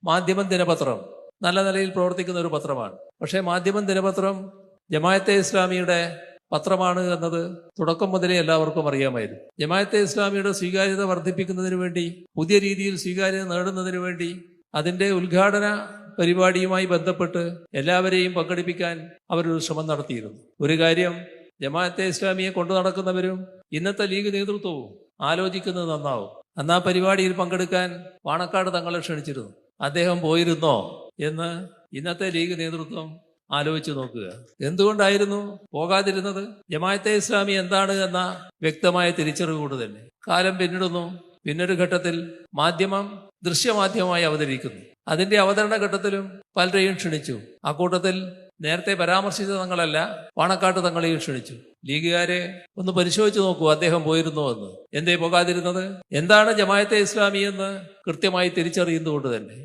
മാധ്യമം ദിനപത്രം നല്ല നിലയിൽ പ്രവർത്തിക്കുന്ന ഒരു പത്രമാണ്. പക്ഷേ മാധ്യമം ദിനപത്രം ജമാഅത്തെ ഇസ്ലാമിയുടെ പത്രമാണ് എന്നത് തുടക്കം മുതലേ എല്ലാവർക്കും അറിയാമായിരുന്നു. ജമാഅത്തെ ഇസ്ലാമിയുടെ സ്വീകാര്യത വർദ്ധിപ്പിക്കുന്നതിന് വേണ്ടി, പുതിയ രീതിയിൽ സ്വീകാര്യത നേടുന്നതിന് വേണ്ടി അതിൻ്റെ ഉദ്ഘാടന പരിപാടിയുമായി ബന്ധപ്പെട്ട് എല്ലാവരെയും പങ്കെടുപ്പിക്കാൻ അവരൊരു ശ്രമം നടത്തിയിരുന്നു. ഒരു കാര്യം, ജമാഅത്തെ ഇസ്ലാമിയെ കൊണ്ടു നടക്കുന്നവരും ഇന്നത്തെ ലീഗ് നേതൃത്വവും ആലോചിക്കുന്നത് നന്നാവും. അന്ന് ആ പരിപാടിയിൽ പങ്കെടുക്കാൻ പാണക്കാട് തങ്ങളെ ക്ഷണിച്ചിരുന്നു. അദ്ദേഹം പോയിരുന്നോ എന്ന് ഇന്നത്തെ ലീഗ് നേതൃത്വം ആലോചിച്ച് നോക്കുക. എന്തുകൊണ്ടായിരുന്നു പോകാതിരുന്നത്? ജമാഅത്തെ ഇസ്ലാമി എന്താണ് എന്ന വ്യക്തമായ തിരിച്ചറിവ് കൊണ്ട് തന്നെ. കാലം പിന്നിടുന്നു. പിന്നൊരു ഘട്ടത്തിൽ മാധ്യമം ദൃശ്യമാധ്യമമായി അവതരിക്കുന്നു. അതിന്റെ അവതരണ ഘട്ടത്തിലും പലരെയും ക്ഷണിച്ചു. അക്കൂട്ടത്തിൽ നേരത്തെ പരാമർശിച്ച തങ്ങളല്ല, പാണക്കാട്ട് തങ്ങളെയും ക്ഷണിച്ചു. ലീഗുകാരെ ഒന്ന് പരിശോധിച്ച് നോക്കൂ, അദ്ദേഹം പോയിരുന്നോ എന്ന്. എന്തേ പോകാതിരുന്നത്? എന്താണ് ജമാഅത്തെ ഇസ്ലാമി എന്ന് കൃത്യമായി തിരിച്ചറിയുന്നതുകൊണ്ട് തന്നെ.